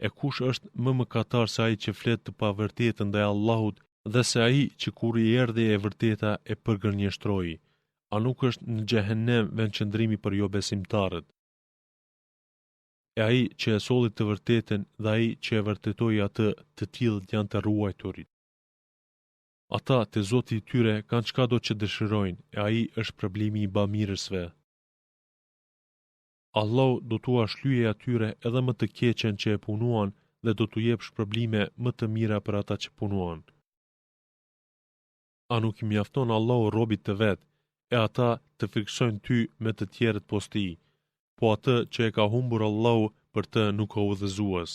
E kush është më mëkatar se ai që flet të pavërtetën ndaj Allahut dhe se ai që kur i erdhi e vërteta e përgënjeshtroi? A nuk është në xhehenem vendqëndrimi për jo besimtarët? E ai që e solli të vërtetën dhe ai që e vërtetoi atë, të tillët janë të ruajturit. Ata te Zoti i tyre kanë çkado që dëshirojnë, e ai është problemi i bamirësve. Allahu do t'u shlyejë atyre edhe më të keqen që e punuan dhe do t'u jep shpërblime më të mira për ata që punuan. A nuk i mjafton Allahu robit të vet, e ata të friksojnë ty me të tjerët posti, po atë që e ka humbur Allahu për të nuk ka udhëzues.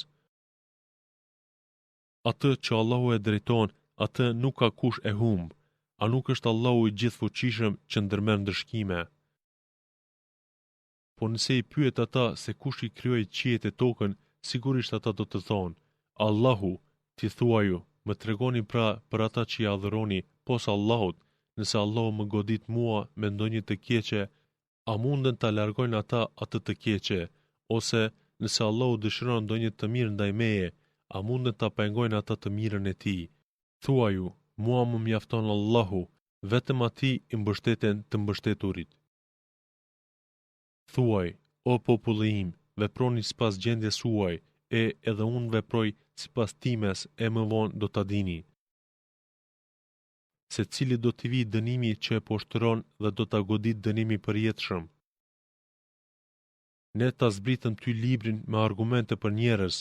Atë që Allahu e drejton, atë nuk ka kush e humb. A nuk është Allahu i gjithfuqishëm që ndërmerr ndëshkime? Po nëse i pyet ata se kush i krijoi qiejt e tokën, sigurisht ata do të thonë, Allahu. Ti thuaju, më tregoni pra për ata që i adhuroni pos Allahut, nëse Allahu më godit mua me ndonjë të keqe, a munden ta largojnë ata atë të keqe, ose nëse Allahu dëshiron ndonjë të mirë ndaj meje, a munden ta pengojnë ata të mirën e tij? Thuaju, mua më mjafton Allahu, vetëm atij i mbështeten të mbështeturit. Thuaj, o populli im, veproni sipas gjendjes suaj, e edhe unë veproj sipas times, e më vonë do ta dini. Se cili do t'i vi dënimi që e poshtëron dhe do ta godit dënimi përjetshëm. Ne ta zbritëm ty librin me argumente për njerëz,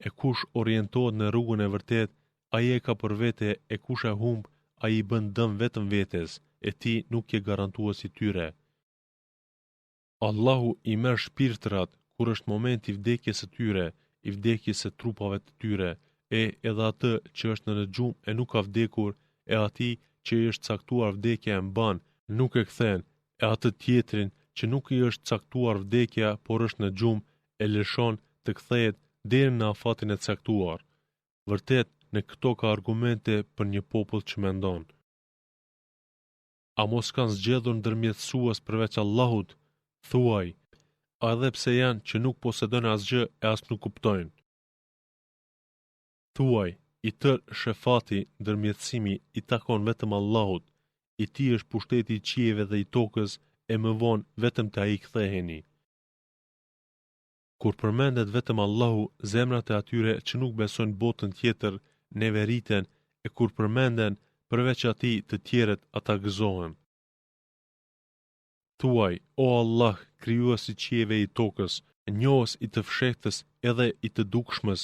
e kush orientohet në rrugën e vërtet, ai e ka për vete, e kush e humb, ai i bën dëm vetëm vetes, e ti nuk je garantues i tyre. Allahu i merr shpirtrat kur është momenti i vdekjes së tyre, i vdekjes së trupave të tyre, e edhe atë që është në xhum e nuk ka vdekur, e atij që i është caktuar vdekja e mban, nuk e kthen, e atë tjetrin që nuk i është caktuar vdekja, por është në xhum, e lëshon të kthehet deri në afatin e caktuar. Vërtet, në këto ka argumente për një popull që mendon. A mos kanë zgjedhur ndërmjetësues përveç Allahut? Thuaj, a edhe pse janë që nuk posedojnë asgjë e as nuk kuptojnë. Thuaj, i tërë shefati, ndërmjetësimi, i takon vetëm Allahut, i tij është pushteti i qiejve dhe i tokës, e më vonë vetëm te ai ktheheni. Kur përmendet vetëm Allahu, zemrat e atyre që nuk besojnë botën tjetër, neve riten, e kur përmenden përveç atij të tjerët, ata gëzohen. Thuaj, o Allah, krijuesi i qiejve e i tokës, njohës i të fshehtës edhe i të dukshmës,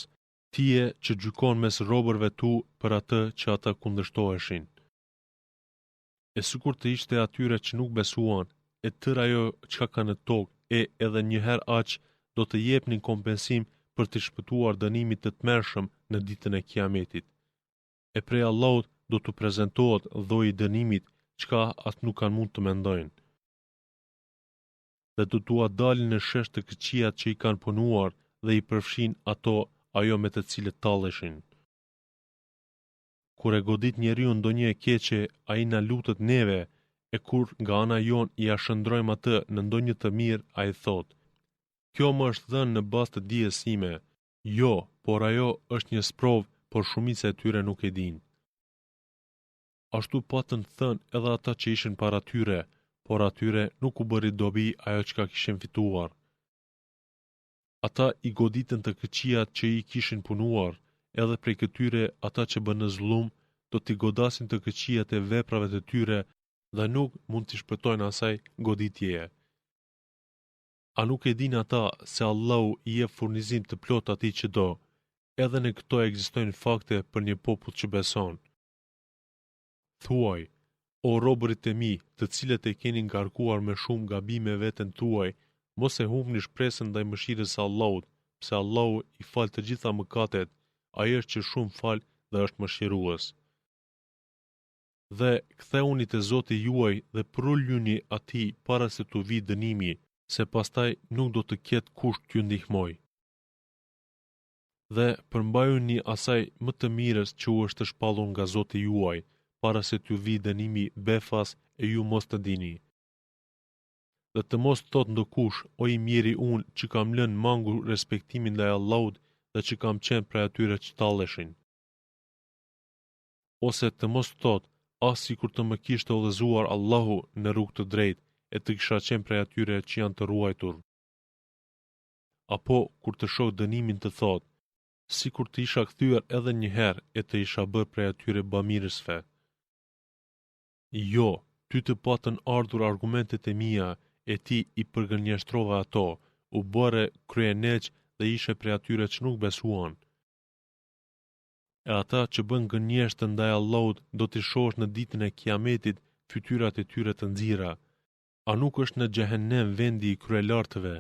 tije që gjykon mes robërve tu për atë që ata kundërshtoheshin. E sikur të ishte atyre që nuk besuan, e tërë ajo çka ka në tokë, e edhe njëherë aq do të jepnin kompensim për të shpëtuar dënimit të tmerrshëm në ditën e Kiametit. E prej Allahut do të prezantohet lloji i dënimit, çka as nuk kanë mund të mendojnë. Dhe do t'ua dalin në shesh të këqijat që i kanë punuar dhe i përfshin ato ajo me të cilët talleshin. Kur e godit njeriu ndonjë e keqe, ai na lutet neve, e kur nga ana jon i ashëndrojmë atë në ndonjë të mirë, ai thot: Kjo më është dhënë në bazë të dijes sime. Jo, por ajo është një sprov, por shumica e tyre nuk e dinë. Ashtu patën thënë edhe ata që ishin para tyre, por atyre nuk u bëri dobi ajo çka kishin fituar. Ata i goditën të këqijat që i kishin punuar, edhe prej këtyre ata që bën në zullum do t'i godasin të këqijat e veprave të tyre dhe nuk mund t'i shpëtojnë asaj goditjeje. A nuk e din ata se Allahu i jep furnizim të plot atij që do, edhe në këto ekzistojnë fakte për një popull që beson. Thuaj, o robërit e mi, të cilët e keni ngarkuar me shumë gabime veten tuaj, mos e humbni shpresën ndaj mëshirës së Allahut, pse Allahu i fal të gjitha mëkatet, ai është që shumë fal dhe është mëshirues. Dhe ktheuni te Zoti juaj dhe prulluni atij para se t'u vi dënimi, se pastaj nuk do të ketë kush t'ju ndihmoj. Dhe përmbajuni asaj më të mirës që u është shpallur nga Zoti juaj, para se t'ju vi dënimi befas e ju mos të dini. Dhe të mos thot ndokush, o i mjeri unë që kam lënë mangu respektimin ndaj Allahut dhe që kam qenë prej atyre që talleshin. Ose të mos thot, as sikur të më kishte udhëzuar Allahu në rrugë të drejtë e të kisha qenë prej atyre që janë të ruajtur. Apo kur të shoh dënimin të thot, sikur të isha kthyer edhe një herë e të isha bërë prej atyre bamirësve. Jo, ty të patën ardhur argumentet e mia e ti i përgënjeshtrove ato, u bëre kryeneq dhe ishe prej atyre që nuk besuan. E ata që bën gënjesht ndaj Allahut do t'i shohësh në ditën e Kiametit fytyrat e tyre të nxira. A nuk është në Xhehenem vendi i kryelartëve?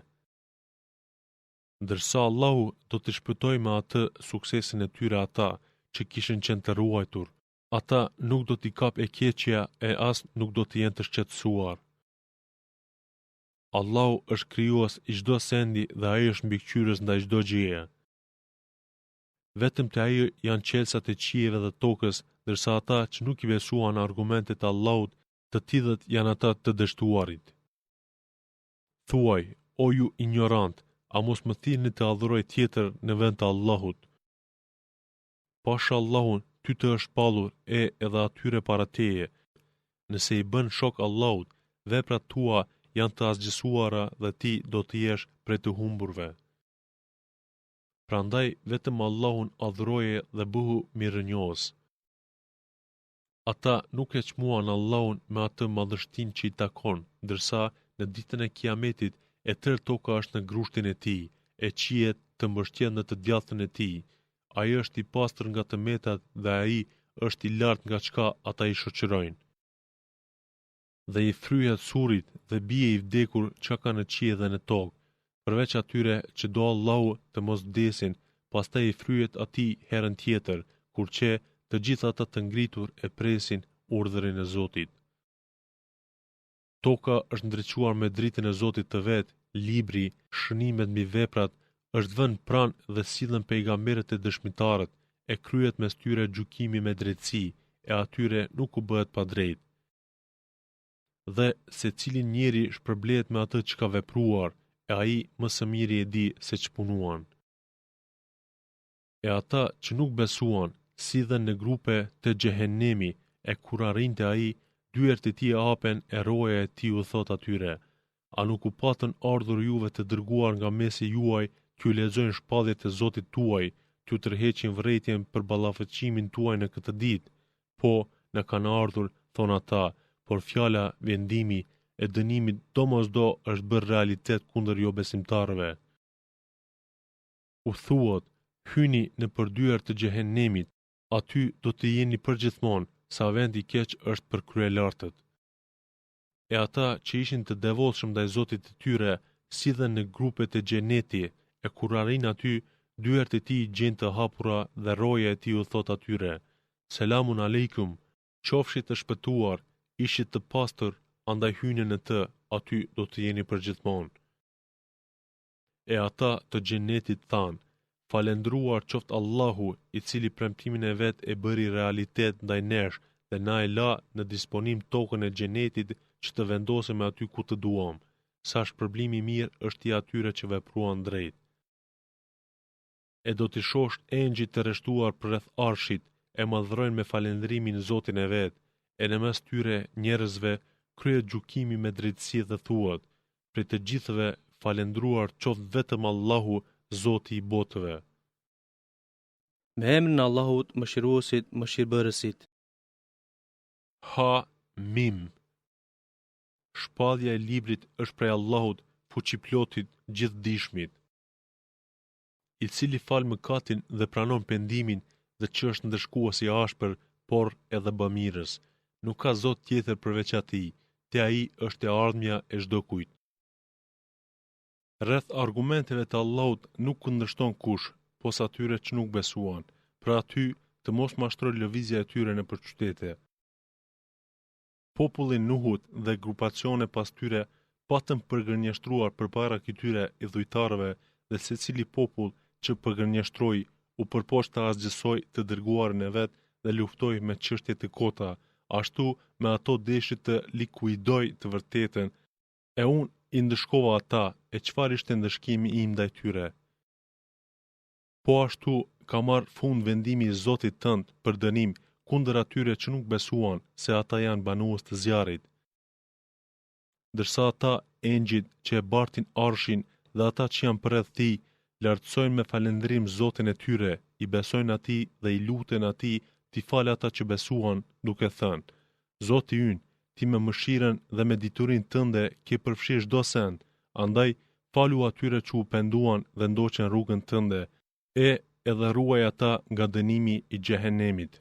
Ndërsa Allahu do t'i shpëtoj me atë suksesin e tyre ata që kishin qenë të ruajtur. Ata nuk do t'i kap e keqja e as nuk do t'i jenë të shqetësuar. Allahu është krijues i çdo sendi dhe ai është mbikëqyrës ndaj çdo gjëje. Vetëm te ai janë qelsat e qiejve dhe tokës, ndërsa ata që nuk i besuan argumentet e Allahut, të tillët janë ata të dështuarit. Thuaj, o ju ignorant, a mos më thirrni të adhuroj tjetër në vend të Allahut? Pasha Allahun, ty të është pallur edhe atyre para teje. Nëse i bën shok Allahut, veprat tua janë të asgjësuara dhe ti do të jesh prej të humburve. Prandaj vetëm Allahun adhuroje dhe bëhu mirënjohës. Ata nuk e çmuan Allahun me atë madhështinë që i takon, ndërsa në ditën e Kiametit e tërë toka është në grushtin e tij, e qiejt të mbështjellë në të djathtën e tij. Ai është i pastër nga tëmetat dhe ai është i lartë nga çka ata i shoqërojnë. Dhe i fryhet surit dhe bie i vdekur çka ka në qiell dhe në tokë, përveç atyre që do Allahu të mos vdesin, pastaj i fryhet atij herën tjetër, kur që të gjithë ata të ngritur e presin urdhrin e Zotit. Toka është ndriçuar me dritën e Zotit të vet, libri, shënimet mbi veprat, është vënë pranë dhe sillen pejgamberët e dëshmitarët, e kryhet mes tyre gjykimi me drejtësi, e atyre nuk u bëhet pa drejtë. Dhe secili njeri shpërblehet me atë që ka vepruar, e ai më së miri e di se ç'punuan. E ata që nuk besuan, sidhen në grupe të Xhehenemi, e kur arrinte ai, dyert e tij hapen e roja e tij u thot atyre: A nuk u patën ardhur juve të dërguar nga mesi juaj, t'ju lexojnë shpalljet e Zotit tuaj, t'ju tërheqin vërejtjen për ballafaqëqimin tuaj në këtë ditë? Po, në kanë ardhur, thon ata, por fjala vendimi e dënimit domosdo është bërë realitet kundër jo besimtarëve. U thuat, hyni në përdyert të Xhehenemit, aty do të jeni përgjithmonë, sa vendi i keq është për kryelartët. E ata që ishin të devotshëm ndaj Zotit të tyre, sidhen në grupet e xheneti, e kur arrin aty, dyert e tij gjejnë të hapura dhe roja e tij u thot atyre: Selamun aleikum, qofshit të shpëtuar, ishit të pastër, andaj hyni në të, aty do të jeni përgjithmonë. E ata të xhenetit thanë: Falendruar qoftë Allahu, i cili premtimin e vet e bëri realitet ndaj nesh dhe na e la në disponim tokën e xhenetit që të vendosem aty ku të duam. Sa shpërblimi i mirë është i atyre që vepruan drejt. E do t'i shosh engjëjt të rreshtuar përreth arshit, e madhrojnë me falendrimin Zotin e vet, e në mes tyre njerëzve kryhet gjykimi me drejtësi dhe thuat: Për të gjithëve falendruar qoftë vetëm Allahu, Zoti i botëve. Me emrin e Allahut, mëshiruesit, mëshirbërësit. Ha Mim. Shpallja e librit është prej Allahut, fuqiplotit, gjithdijshmit, i cili fal mëkatin dhe pranon pendimin dhe që është ndëshkues i ashpër, por edhe bamirës. Nuk ka Zot tjetër përveç atij, te ai është e ardhmja e çdo kujt. Rreth argumenteve të Allahut nuk kundërshton kush, pos atyre që nuk besuan, pra aty të mos mashtroj lëvizja e tyre nëpër qytete. Populli Nuhut dhe grupacione pas tyre patën përgënjeshtruar përpara këtyre i dhujtarëve, dhe secili popull që përgënjeshtroi u përpoq të asgjësoj të dërguarin e vet dhe luftoi me çështje të kota, ashtu me ato deshi të likuidoj të vërtetën, e unë i ndëshkova ata, e çfarë ishte ndëshkimi im ndaj tyre? Po ashtu ka marrë fund vendimi i Zotit tënd për dënim kundër atyre që nuk besuan se ata janë banues të zjarrit. Dërsa ata engjit që e bartin arshin dhe ata që janë përreth tij lartësojnë me falëndrim Zotin e tyre, i besojnë atij dhe i luten atij t'i falë ata që besuan, duke thënë: Zoti ynë, ti me mëshirën dhe me diturinë tënde ke përfshirë çdo send, andaj falu atyre që u penduan dhe ndoqën rrugën tënde, edhe ruaj ata nga dënimi i xhehenemit.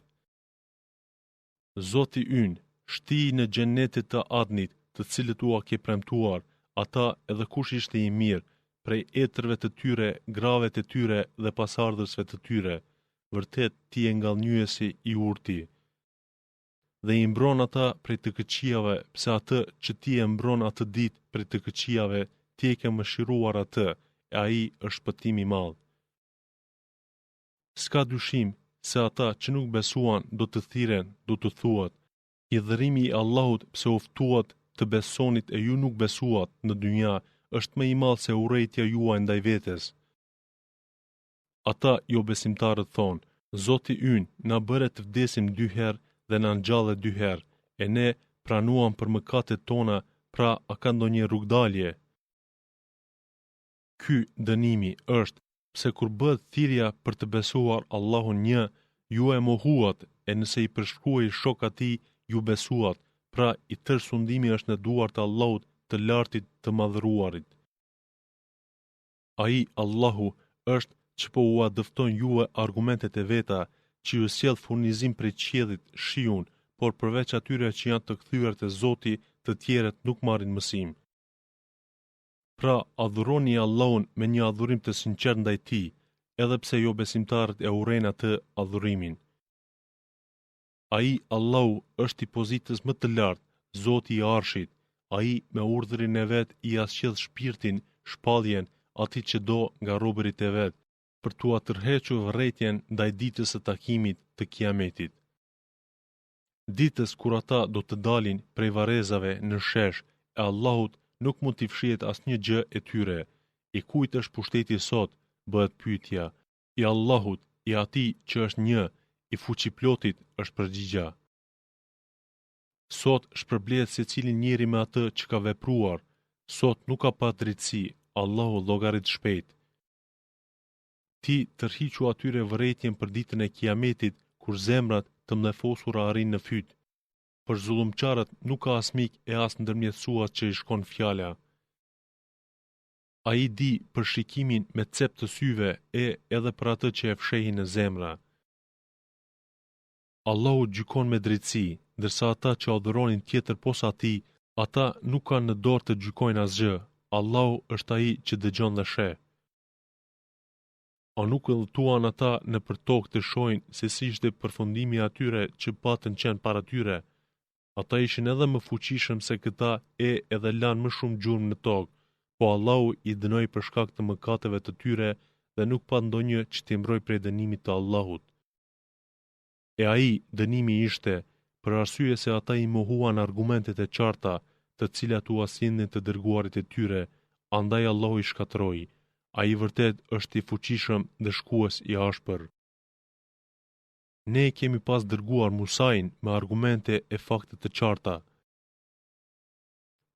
Zoti ynë, shtij në xhenetet të Adnit, të cilët ua ke premtuar, ata edhe kush ishte i mirë, prej etërve të tyre, grave të tyre dhe pasardhësve të tyre. Vërtet ti e ngallënyesi i urti. Dhe i mbron ata prej të këqijave, pse atë që ti e mbron atë ditë prej të këqijave, ti e ke mëshiruar atë, e ai është shpëtim i madh. S'ka dyshim se ata që nuk besuan do të thirren, do të thuat: I dhërimi i Allahut pse u ftuat të besonit e ju nuk besuat në dynja është më i madh se urrejtja juaj ndaj vetes. Ata jo besimtarët thonë: Zoti ynë na bëre të vdesim 2 herë dhe na ngjallet 2 herë, e ne pranuam për mëkatet tona, pra a ka ndonjë rrugdalje? Ky dënimi është pse kur bëhet thirrja për të besuar Allahun një, ju e mohuat, e nëse i përshkruaj shok atij, ju besuat, pra i tërë sundimi është në duart e Allahut të lartit të madhëruarit. Ai, Allahu, është që po ua dëfton juve argumentet e veta, që ju sjell furnizim prej qiellit, shiun, por përveç atyre që janë të kthyer te Zoti, të tjerët nuk marrin mësim. Pra, adhuroni Allahun me një adhurim të sinqert ndaj tij, edhe pse jo besimtarët e urrejnë atë adhurimin. Ai, Allahu, është i pozitës më të lartë, Zoti i Arshit. Ai me urdhrin e vet i asqjedh shpirtin, shpalljen, atij që do nga robërit e vet, për t'u tërhequr vërejtjen ndaj ditës së takimit të Kiametit. Ditës kur ata do të dalin prej varrezave në shesh, e Allahut nuk mund t'i fshihet asnjë gjë e tyre. I kujt është pushteti sot, bëhet pyetja. I Allahut, i atij që është një, i fuqiplotit është përgjigja. Sot shpërblehet secili njeri me atë që ka vepruar. Sot nuk ka pa drejtësi, Allahu llogarit shpejt. Ti tërhiqu atyre vërejtjen për ditën e Kiametit, kur zemrat të mlefosura arrin në fyt. Për zullumçarët nuk ka as mik e as ndërmjetësues që i shkon fjala. Ai di për shikimin me cep të syve edhe për atë që e fshehin në zemra. Allahu gjykon me drejtësi, ndërsa ata që adhuronin tjetër posa tij, ata nuk kanë në dorë të gjykojnë asgjë. Allahu është ai që dëgjon dhe sheh. A nuk udhëtuan ata në për tokë të shohin se si ishte përfundimi atyre që patën qenë para tyre? Ata ishin edhe më fuqishëm se këta edhe lanë më shumë gjurmë në tokë, po Allahu i dënoi për shkak të mëkateve të tyre dhe nuk pa ndonjë që t'i mbroj prej dënimit të Allahut. E ai, dënimi ishte, për arsye se ata i mohuan argumentet e qarta, të cilat u asjellnin të dërguarit e tyre, andaj Allahu i shkatërroi. Ai vërtet është i fuqishëm dhe shkues i ashpër. Ne kemi pas dërguar Musain me argumente e fakte të qarta.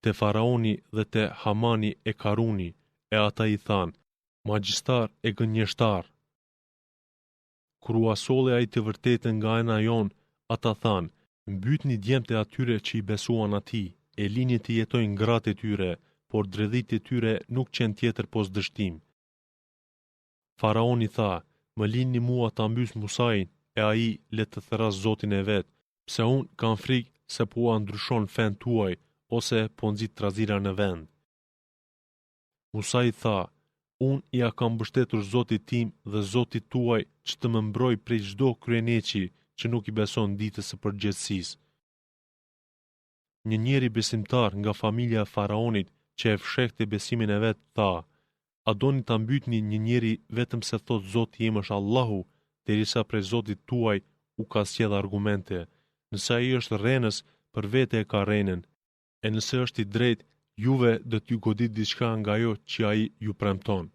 Te Faraoni dhe te Hamani e Karuni, e ata i thanë: magjistar e gënjeshtar. Kur u asolli ai të vërtetën nga ana jon, ata thanë: mbytni djemtë e atyre që i besuan atij, e lini të jetojnë gratë e tyre, por dredhit e tyre nuk qenë tjetër pos dështim. Faraoni tha: më lini mua ta mbys Musain, e ai le të thras Zotin e vet, pse unë kam frikë se po ua ndryshon fen tuaj, ose po nxit trazira në vend. Musa i tha: unë ja kam mbështetur Zotit tim dhe Zotit tuaj që të më mbroj prej çdo kryeneqi që nuk i beson ditës së përgjithësisë. Një njeri besimtar nga familja e Faraonit që e fshehte besimin e vet tha: a doni ta mbytni një njeri vetëm se thot Zoti im është Allahu, derisa prej Zotit tuaj u ka sjell argumente? Nëse ai është rrenës, për vete e ka rrenën, e nëse është i drejtë, juve do t'ju godit diçka nga ajo që ai ju premton.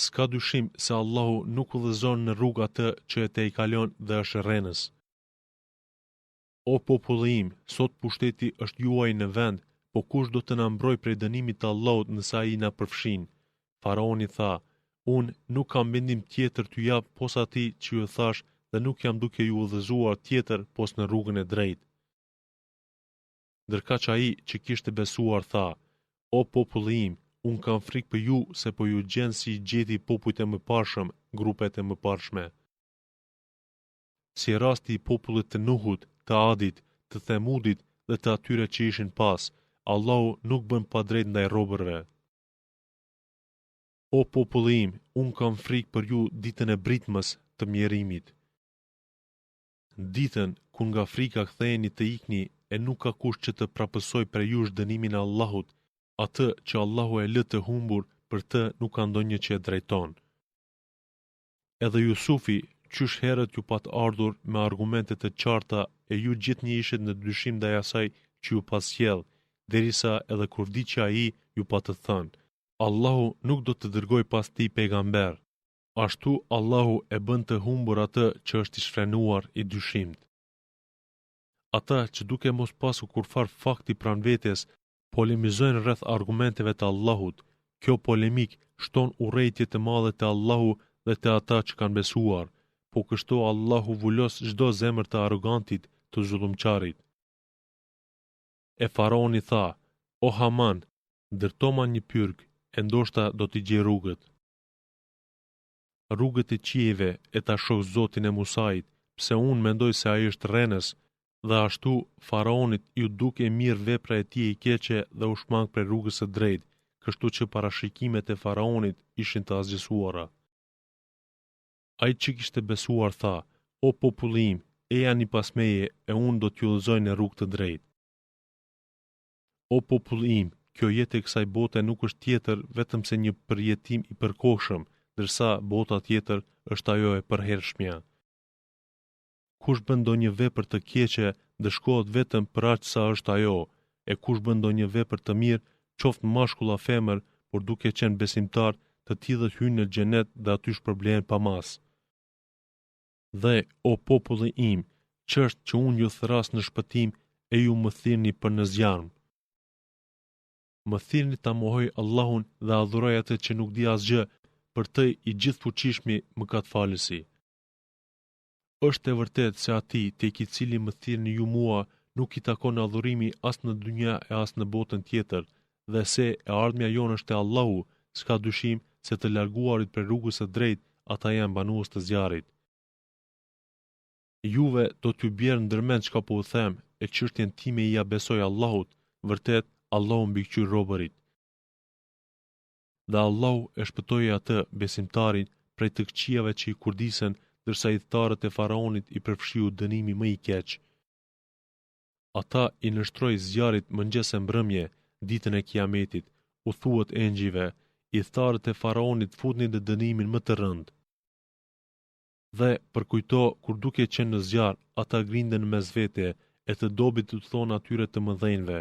S'ka dyshim se Allahu nuk udhëzon në rrugë atë që e tejkalon dhe është rrenës. O populli im, sot pushteti është juaj në vend, po kush do të na mbrojë prej dënimit të Allahut nëse ai na përfshin? Faraoni tha: Unë nuk kam vendim tjetër t'ju jap posa atij që ju thash dhe nuk jam duke ju udhëzuar tjetër pos në rrugën e drejtë. Ndërkaq ai që kishte besuar tha: O populli im, unë kam frikë për ju se po ju gjen si gjeti popujt e mëparshëm, grupet e mëparshme. Si rasti i popullit të Nuhut, të Adit, të Themudit dhe të atyre që ishin pas, Allahu nuk bën pa drejt ndaj robërve. O populli im, unë kam frikë për ju ditën e britmës të mjerimit. Ditën ku nga frika ktheheni të ikni e nuk ka kush që të prapësoj për jush dënimin e Allahut, atë që Allahu e lë të humbur, për të nuk ka ndonjë që e drejton. Edhe Jusufi, qysh herët ju pat ardhur me argumente të qarta e ju gjithnjë ishit në dyshim ndaj asaj që ju pasjell, derisa edhe kur vdi që ai ju pa të thënë: Allahu nuk do të dërgoj pas ti pejgamber. Ashtu Allahu e bën të humbur atë që është i shfrenuar i dyshimt. Ata që duke mos pasu kurfar fakti pran vetes, polemizojnë rreth argumenteve të Allahut. Kjo polemik shton urrejtje të madhe te Allahu dhe te ata që kanë besuar, po kështu Allahu vulos çdo zemër të arrogantit, të zullumçarit. E faraoni tha: O Haman, ndërtoma një pyrg, e ndoshta do t'i gjej rrugët. Rrugët e qiejve e ta shoh Zotin e Musait, pse unë mendoj se ai është rrenës, dhe ashtu faraonit ju duke mirë vepra e tij e keqe dhe u shmang për rrugës së drejtë, kështu që parashikimet e faraonit ishin të asgjësuara. Ai që kishte besuar tha: O populli im, ejani pas meje e unë do t'ju udhëzoj në rrugë të drejtë. O populli im, kjo jetë e kësaj bote nuk është tjetër vetëm se një përjetim i përkohshëm, ndërsa bota tjetër është ajo e përhershmja. Kush bën ndonjë vepër të keqe, dëshkohet vetëm për aq sa është ajo, e kush bën ndonjë vepër të mirë, qoftë mashkull a femër, por duke qenë besimtar, të tillët hyjnë në xhenet dhe aty shpërblehen pa mas. Dhe, o populli im, ç'është që unë ju thras në shpëtim e ju më thirrni për në zjarm. Më thirrni ta mohoj Allahun dhe adhuroj atë që nuk di asgjë, për të i gjithfuqishmi mëkatfalësi. Është e vërtet se atij tek i cili më thirrni ju mua, nuk i takon adhurimi as në dynja e as në botën tjetër, dhe se e ardhmja jonë është e Allahu, s'ka dyshim se të larguarit për rrugës së drejtë, ata janë banues të zjarrit. Juve do t'ju bjerë ndërmend çka po u them, e çështjen time i ja besoj Allahut, vërtet Allahu mbikëqyr robërit. Dhe Allahu e shpëtoi atë besimtarin prej të këqijave që i kurdisen, ndërsa i thtarët e faraonit i përfshiu dënimi më i keq. Ata i nështroi zjarrit mëngjes e mbrëmje, ditën e Kiametit, u thuhet engjëjve, i thtarët e faraonit futnin në dënimin më të rënd. Dhe përkujto kur duke qenë në zjarr, ata grinden mes vete, e të dobit të thonë atyre të mëdhenjve: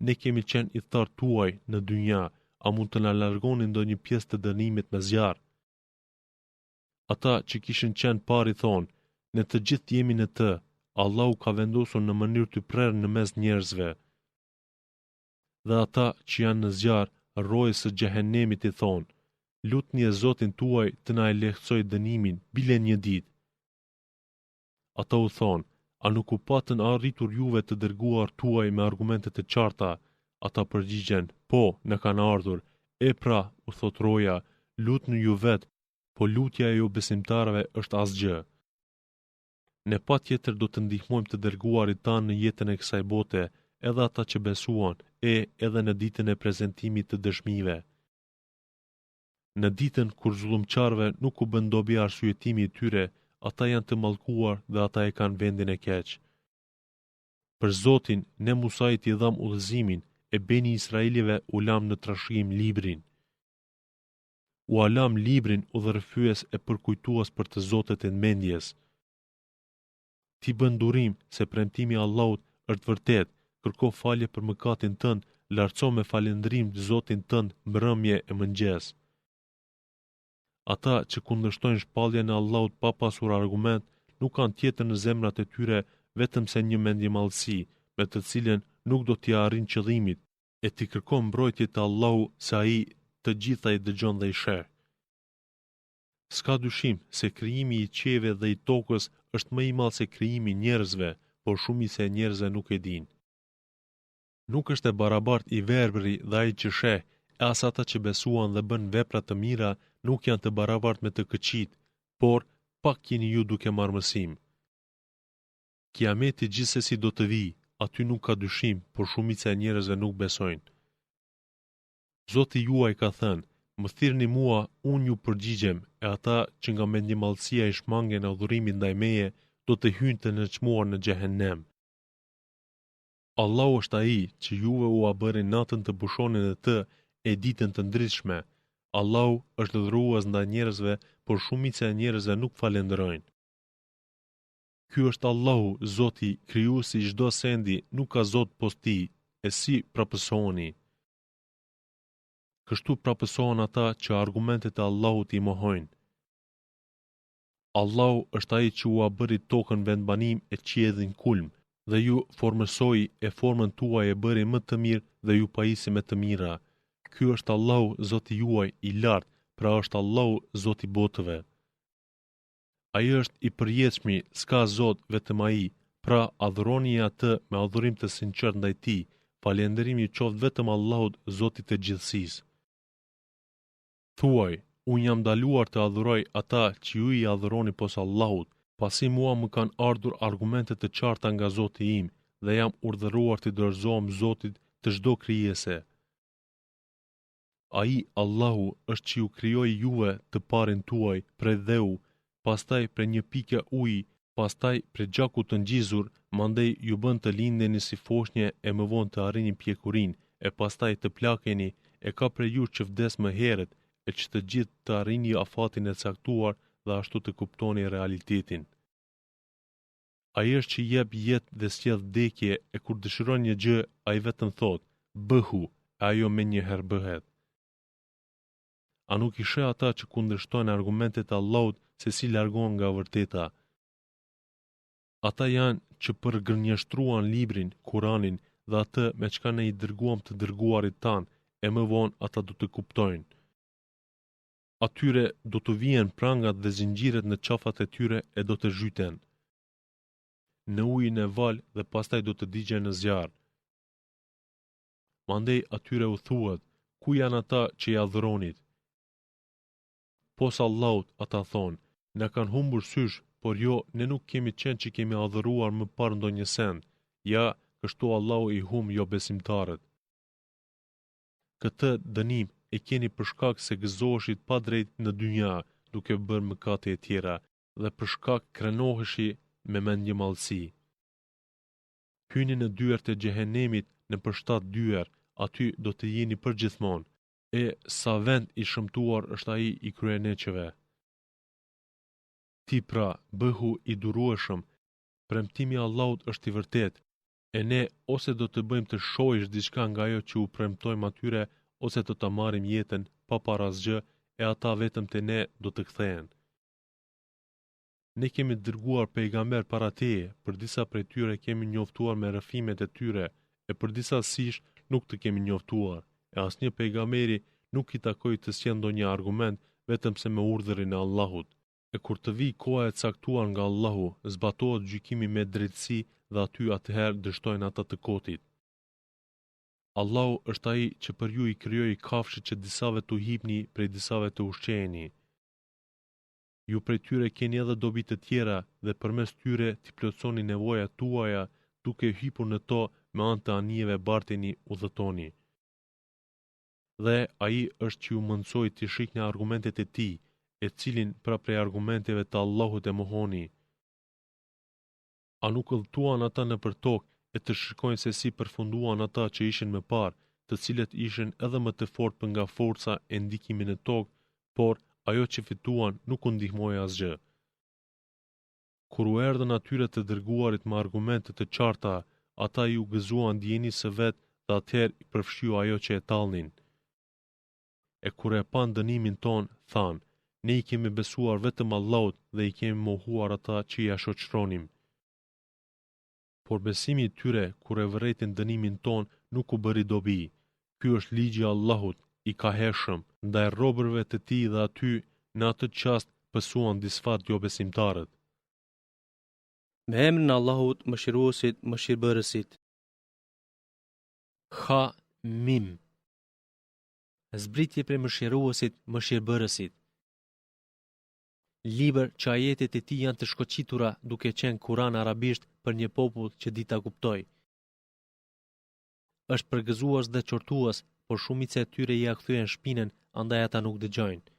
ne kemi qenë i thtarë tuaj në dynja, a mund të na largoni ndonjë pjesë të dënimit me zjarr? Ata që kishin qenë pari thonë: ne të gjithë jemi në të, Allahu ka vendosur në mënyrë të prerë në mes njerëzve. Dhe ata që janë në zjarr, rrojës së xhehenemit i thonë: lutni e Zotin tuaj të na e lehtësoj dënimin, bile një ditë. Ata u thonë: a nuk u patën arritur juve të dërguar tuaj me argumente të qarta? Ata përgjigjen: po, në kanë ardhur. E pra, u thot roja, lutni ju vetë, po lutja e ju besimtarëve është asgjë. Ne patjetër do të ndihmojmë të dërguarit tanë në jetën e kësaj bote, edhe ata që besuan, edhe në ditën e prezantimit të dëshmive. Në ditën kur zullumçarëve nuk u bën dobi arsyetimi i tyre, ata janë të mallkuar dhe ata e kanë vendin e keq. Për Zotin, ne Musait i dham udhëzimin, e beni Israelive u lam në trashëgim librin. U alam librin udhërfyes e përkujtues për të zotet e mendjes. Ti bën durim se premtimi i Allahut është vërtet, kërko falje për mëkatin tënd, lartëso me falëndrim Zotin tënd mbrëmje e mëngjes. Ata që kundërshtojnë shpalljen e Allahut pa pasur argument, nuk kanë tjetër në zemrat e tyre vetëm se një mendjemallësi, me të cilën nuk do t'i arrin qëllimit, e t'i kërkon mbrojtje te Allahu se ai të gjitha i dëgjon dhe i sheh. S'ka dyshim se krijimi i qiejve dhe i tokës është më i madh se krijimi i njerëzve, por shumica e njerëzve nuk e dinë. Nuk është e barabart i verbëri dhe ai që sheh, e as ata që besuan dhe bën vepra të mira nuk janë të barabart me të këqit, por pak jeni ju duke marrë mësim. Kiameti gjithsesi do të vijë, aty nuk ka dyshim, por shumica e njerëzve nuk besojnë. Zoti juaj ka thënë: "Më thirrni mua, unë ju përgjigjem, e ata që nga mendjemallësia i shmangen adhurimin ndaj meje, do të hyjnë të nënçmuar në xhehenem." Allahu është ai që juve u a bëri natën të pushonin në të e ditën të ndritshme. Allahu është dhërues ndaj njerëzve, por shumica e njerëzve nuk falenderojnë. Ky është Allahu, Zoti, krijuesi i çdo sendi, nuk ka zot post tij, e si prapësoheni. Kështu prapësohen ata që argumentet e Allahut i mohojnë. Allahu është ai që u a bëri tokën vendbanim e qiellin kulm, dhe ju formësoi e formën tuaj e bëri më të mirë dhe ju pajisi me të mira. Ky është Allahu, Zoti juaj, i lartë, pra është Allahu, Zoti i botëve. Ai është i përjetshmi, s'ka zot vetëm ai, pra adhuroni atë me adhurim të sinqert ndaj tij. Falënderimi qoftë vetëm Allahut, Zotit të gjithësisë. Thuaj, unë jam ndaluar të adhuroj ata që ju i adhuroni pos Allahut, pasi mua më kanë ardhur argumente të qarta nga Zoti im dhe jam urdhëruar të dorëzohem Zotit të çdo krijese. Ai, Allahu, është që ju krijoi juve të parin tuaj prej dheu, pastaj prej një pike uji, pastaj prej gjakut të ngjizur, mandej ju bën të lindeni si foshnje e më vonë të arrini pjekurin, e pastaj të plakeni, e ka prej ju që vdes më herët, e që të gjithë të arrini afatin e caktuar dhe ashtu të kuptoni realitetin. Ai është që jep jetë dhe sjell vdekje, e kur dëshiron një gjë, ai vetëm thot: "Bëhu", e ajo me njëherë bëhet. A nuk i sheh ata që kundërshtojnë argumentet e Allahut se si largohen nga vërteta? Ata janë që përgënjeshtruan librin, Kuranin, dhe atë me çka ne i dërguam të dërguarit tan, e më vonë ata do të kuptojnë. Atyre do të vijen prangat dhe zinxhiret në qafat e tyre e do të zhyten në ujin e val dhe pastaj do të digjen në zjarr. Mandej atyre u thuhet: "Ku janë ata që i adhuronit?" Pos Allahut, ata thonë: "Na kanë humbur sysh, por jo, ne nuk kemi qenë që kemi adhuruar më parë ndonjë send. Ja, kështu Allahu i humb jo besimtarët." Këtë dënim e keni për shkak se gëzoheshit pa drejt në dynja, duke bërë mëkate e tjera, dhe për shkak krenoheshi me mendjemallësi. Hyni në dyert e xhehenemit në për 7 dyer, aty do të jeni përgjithmonë, e sa vend i shëmtuar është ai i kryeneqeve. Ti pra, bëhu i durueshëm, premtimi i Allahut është i vërtet, e ne ose do të bëjmë të shohësh diçka nga ajo që u premtojmë atyre, ose do ta marrim jetën pa para asgjë, e ata vetëm te ne do të kthehen. Ne kemi dërguar pejgamber para teje, për disa prej tyre kemi njoftuar me rrëfimet e tyre, e për disa sish nuk të kemi njoftuar, e asnjë pejgamberi nuk i takoi të sjellë ndonjë argument vetëm se me urdhërin e Allahut. E kur të vijë koha e caktuar nga Allahu, zbatohet gjykimi me drejtësi dhe aty atëherë dështojnë ata të kotit. Allahu është ai që për ju i krijoi kafshët që disave t'u hipni prej disave të ushqeheni. Ju prej tyre keni edhe dobi të tjera dhe përmes tyre t'i plotësoni nevojat tuaja, duke hipur në to me anë të anijeve barteni udhëtoni. Dhe ai është që ju mënsoi të shihni argumentet e tij, e cilin pra prej argumenteve të Allahut e mohoni. A nuk udhëtuan ata nëpër tokë e të shikojnë se si përfunduan ata që ishin më parë, të cilët ishin edhe më të fortë nga forca e ndikimit në tokë, por ajo që fituan nuk u ndihmoi asgjë. Kur u erdhën atyre të dërguarit me argumente të qarta, ata ju gëzuan ndjenisë së vet dhe atëherë i përfshiu ajo që e tallnin. E kur e pan dënimin ton, than: ne i kemi besuar vetëm Allahut dhe i kemi mohuar ata që ja shoqëronim. Por besimi i tyre kur e vërejtin dënimin ton nuk u bëri dobi. Ky është ligji i Allahut i kaheshëm ndaj robërve të tij dhe aty në atë çast pësuan disfat jo besimtarët. Me emrin e Allahut, Mëshiruesit, Mëshirbërësit. Ha Mim. Zbritje prej Mëshiruesit, Mëshirbërësit. Libër që ajetet e tij janë të shkoqitura duke qenë Kur'an arabisht për një popull që di ta kuptoj. Është përgëzues dhe qortues, por shumica e tyre ja kthyen shpinën, andaj ata nuk dëgjojnë.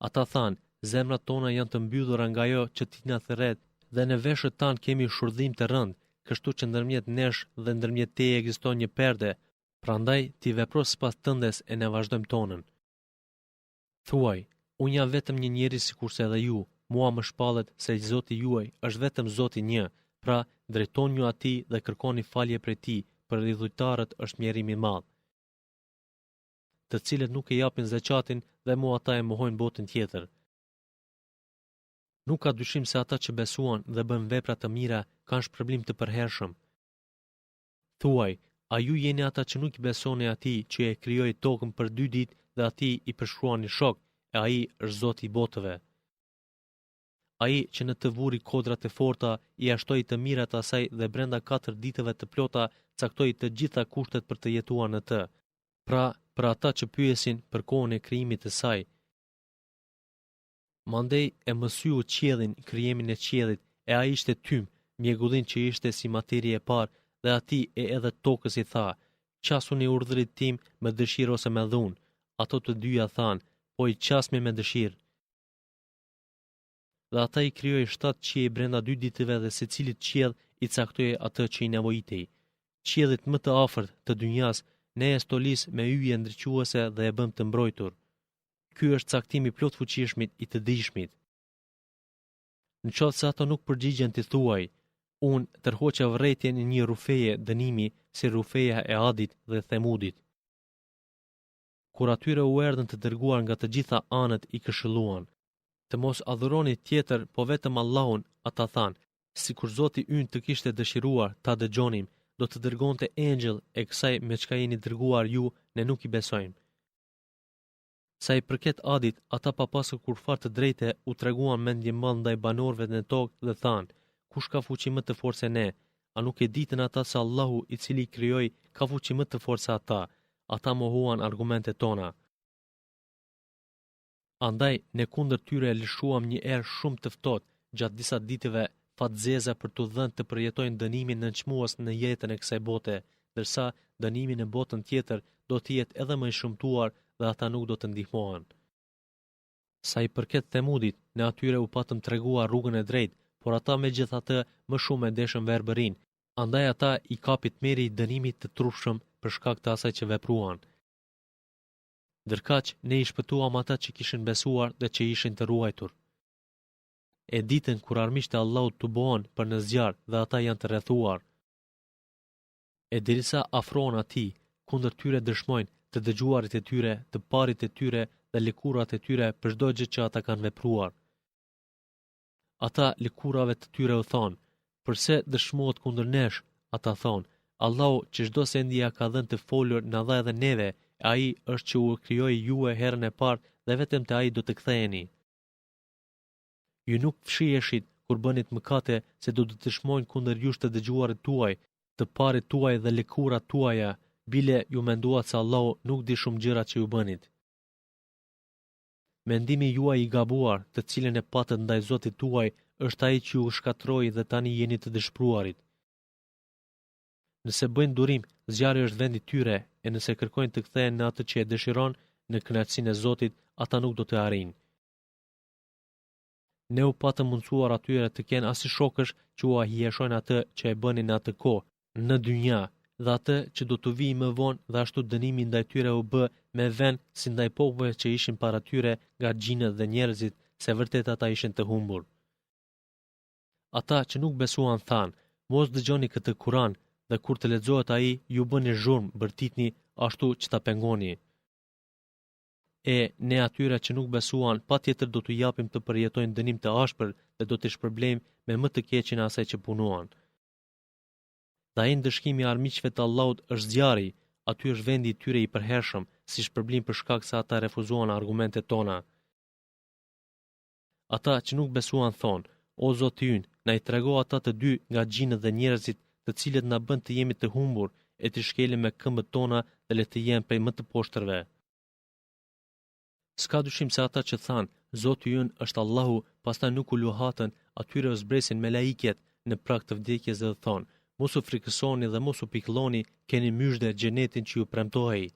Ata thanë, zemrat tona janë të mbyllura nga ajo që ti na thërret, dhe në veshët tanë kemi shurdhim të rënd, kështu që ndërmjet nesh dhe ndërmjet teje ekziston një perde, prandaj ti vepro sipas tëndes e ne vazhdojmë tonën. Thuaj, unë jam vetëm një njeri sikurse edhe ju, mua më shpallet se Zoti juaj është vetëm Zoti një, pra drejtoni ju atij dhe kërkoni falje prej tij, për lidhujtarët është mjerimi i madh, të cilët nuk e japin zakatin dhe mua ata e mohojnë botën tjetër. Nuk ka dyshim se ata që besuan dhe bën vepra të mira kanë shpërblim të përhershëm. Thuaj, a ju jeni ata që nuk i besoni atij që e krijoi tokën për 2 ditë dhe atij i përshkruani shok, e ai është Zoti i botëve. Ai që në të vuri kodrat e forta i ashtoi të mirat asaj dhe brenda 4 ditëve të plota caktoi të gjitha kushtet për të jetuar në të. Pra, për ata që pyesin për kohën e krijimit të saj. Mandej e mësyu qiellin, krijimin e qiellit, e ai ishte tym, mjegullin që ishte si materie e parë, dhe atij e edhe tokës i tha, qasuni urdhrit tim me dëshirë ose me dhunë. Ato të dyja thanë, po i qasmi me dëshirë. Dhe ata i krijoi 7 qiell brenda 2 ditëve dhe secilit qiell i caktoi atë që i nevojitej. Qiellit më të afërt të dynjas ne e stolis me yje ndriçuese dhe e bëm të mbrojtur. Ky është caktimi plot fuqishmit i të dijshmit. Në qoftë se ato nuk përgjigjen ti thuaj, unë tërhoqa vërejtjen e një rufeje dënimi si rufeja e Adit dhe Themudit. Kur atyre u erdhën të dërguar nga të gjitha anët i këshilluan, të mos adhuroni tjetër po vetëm Allahun, ata thanë, sikur Zoti ynë të kishte dëshiruar ta dëgjonim, do të dërgonte engjëll e kësaj me çka jeni dërguar ju, ne nuk i besojmë. Sa i përket Adit, ata pa pasur kurfar të drejte u treguan mendjemall ndaj banorëve në tokë dhe thanë, kush ka fuqi më të fortë se ne? A nuk e ditën ata se Allahu i cili i krijoi ka fuqi më të fortë se ata? Ata mohuan argumentet tona. Andaj, ne kundër tyre lëshuam një erë shumë të ftohtë gjatë disa ditëve fatzeze për t'u dhënë të përjetojnë dënimin nënçmues në jetën e kësaj bote, ndërsa dënimi në botën tjetër do të jetë edhe më i shëmtuar dhe ata nuk do të ndihmohen. Sa i përket Themudit, ne atyre u patëm treguar rrugën e drejtë, por ata megjithatë më shumë e deshën verbërin, andaj ata i kapit meri i dënimit të trufshëm për shkak të asaj që vepruan. Ndërkaq, ne i shpëtuam ata që kishin besuar dhe që ishin të ruajtur. E ditën kur armiqtë e Allahut tubohen për në zjarr dhe ata janë të rrethuar. E derisa afrohen atij, kundër tyre dëshmojnë të dëgjuarit e tyre, të parit e tyre dhe lëkurat e tyre për çdo gjë që ata kanë vepruar. Ata lëkurave të tyre u thonë, përse dëshmohet kundër nesh? Ata thonë, Allahu që çdo sendi ja ka dhënë të folur na dha edhe neve, ai është që u krijoi juve herën e parë dhe vetëm te ai do të ktheheni. Ju nuk fshiheshit kur bënit mëkate se do të dëshmojnë kundër jush të dëgjuarit tuaj, të parit tuaj dhe lëkurat tuaja, bile ju menduat se Allahu nuk di shumë gjëra që ju bënit. Mendimi juaj i gabuar, të cilën e patët ndaj Zotit tuaj, është ai që ju shkatroi dhe tani jeni të dëshpëruarit. Nëse bëjnë durim, zjarri është vendi tyre, e nëse kërkojnë të kthehen në atë që e dëshiron, në kënaqësinë e Zotit, ata nuk do të arrijnë. Ne u patëm mundsuar atyre të kenë as shokësh që u hieshojnë atë që e bënin në atë kohë, në dynja, dhe atë që do të vijë më vonë dhe ashtu dënimi ndaj tyre u bë me vend si ndaj popujve që ishin para tyre nga xhinët dhe njerëzit, se vërtet ata ishin të humbur. Ata që nuk besuan thanë, mos dëgjoni këtë Kur'an, dhe kur të lexohet ai, ju bëni zhurmë, bërtitni ashtu që ta pengoni. ne atyre që nuk besuan, patjetër do t'u japim të përjetojnë dënim të ashpër dhe do t'i shpërblejmë me më të keqin asaj që punuan. Dhe ai ndëshkimi i armiqve të Allahut është zjarri, aty është vendi i tyre i përhershëm, si shpërblim për shkak se ata refuzuan argumentet tona. Ata që nuk besuan thonë: O Zoti ynë, na i trego ata të dy nga gjinët dhe njerëzit, të cilët na bën të jemi të humbur, e të shkelim me këmbët tona dhe le të jenë prej më të poshtërve. S'ka dyshim se ata që thanë, Zoti ynë është Allahu, pastaj nuk u luhatën, atyre u zbresin me laiket në prag të vdekjes dhe thonë: Mos u frikësoni dhe mos u pikëlloni, keni myshde xhenetin që ju premtohej.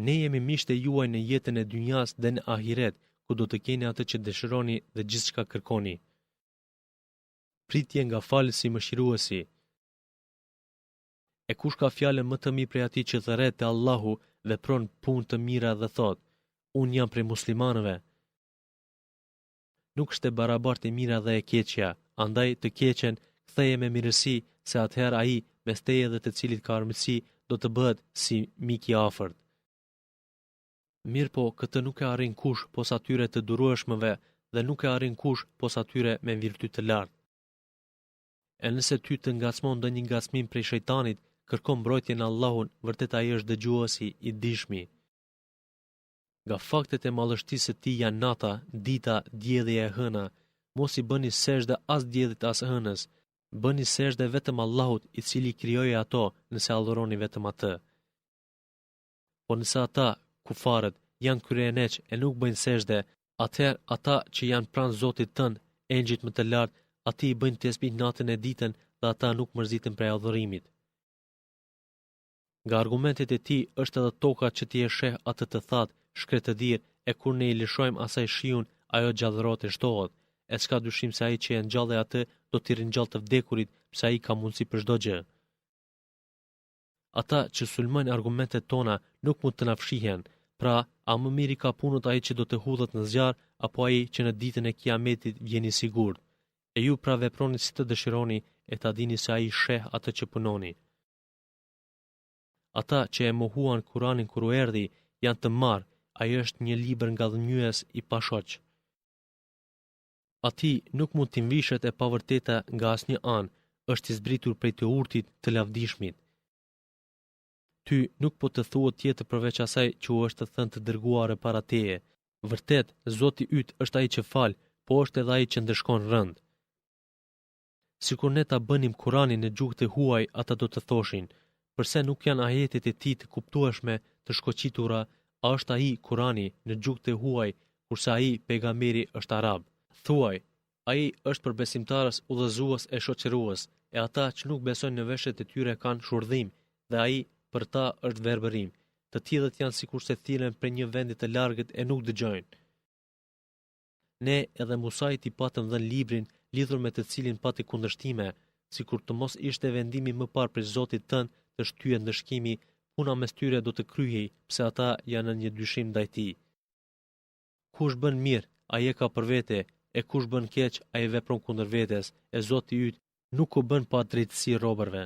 Ne jemi miqtë juaj në jetën e dynjas dhe në ahiret, ku do të keni atë që dëshironi dhe gjithçka kërkoni. Pritje nga falësi mëshiruesi. E kush ka fjalën më të mirë prej atij që thërret te Allahu, vepron punë të mira dhe thot: Unë jam prej muslimanëve. Nuk është e barabartë e mira dhe e keqja, andaj të keqen ktheje me mirësi, se atëherë ai mes teje dhe të cilit ka armiqësi do të bëhet si mik i afërt. Mirë po, këtë nuk e arrin kush pos atyre të durueshmëve dhe nuk e arrin kush pos atyre me virtyt të lartë. E nëse ty të ngacmon ndonjë ngacmim prej shejtanit, kërko mbrojtje në Allahun, vërtet ai është dëgjuesi i dishmi. Nga faktet e mallështisë së tij janë nata, dita, dielli e hëna. Mos i bëni sejdë as diellit as hënës. Bëni sejdë vetëm Allahut, i cili krijoi ato, nëse adhuroni vetëm atë. Po nëse ata, kufarët, janë kryeneq e nuk bëjnë sejdë, atëherë ata që janë pranë Zotit tënd, engjëjt më të lartë, ati i bëjnë tesbih natën e ditën dhe ata nuk mërziten prej adhurimit. Nga argumentet e tij është edhe toka që ti e sheh atë të thatë, shkretëdir, e kur ne i lëshojmë asaj shiun, ajo gjallërohet e shtohet, e s'ka dyshim se ai që e ngjallë atë do t'i ringjallë të vdekurit, pse ai ka mundësi për çdo gjë. Ata që sulmojnë argumentet tona nuk mund të na fshihen, pra a më miri ka punët ai që do të hudhet në zjarr apo ai që në ditën e Kiametit vjen i sigurt. E ju pra veproni si të dëshironi, e ta dini se ai sheh atë që punoni. Ata që e mohuan Kur'anin kur u erdhi janë të marrë, ai është një libër nga dhënjues i pashoq. Ati nuk mund t'i mvishet e pavërteta nga asnjë anë, është i zbritur prej të urtit të lavdishmit. Ty nuk po të thuhet tjetër përveç asaj që u është thënë të dërguare para teje. Vërtet, Zoti yt është ai që fal, po është edhe ai që ndëshkon rënd. Sikur ne ta bënim Kur'anin në gjuhët e huaj, ata do të thoshin: Përse nuk janë ajetet e tij të kuptueshme, të shkoqitura, a është ai Kur'ani në gjuhët e huaj, kurse ai pejgamberi është arab. Thuaj, ai është për besimtarës udhëzues e shoqërues, e ata që nuk besojnë në veshjet e tyre kanë shurdhim, dhe ai për ta është verbërim. Të tillët janë sikur se thirren për një vendi të largët e nuk dëgjojnë. Ne edhe Musait i patëm dhënë librin, lidhur me të cilin pati kundërshtime, sikur të mos ishte vendimi më parë për Zotit tënd të shtyhet ndëshkimi, puna mes tyre do të kryhej, pse ata janë në një dyshim ndaj tij. Kush bën mirë, ai e ka për vete, e kush bën keq, ai vepron kundër vetes, e Zoti yt nuk u bën pa drejtësi robërve.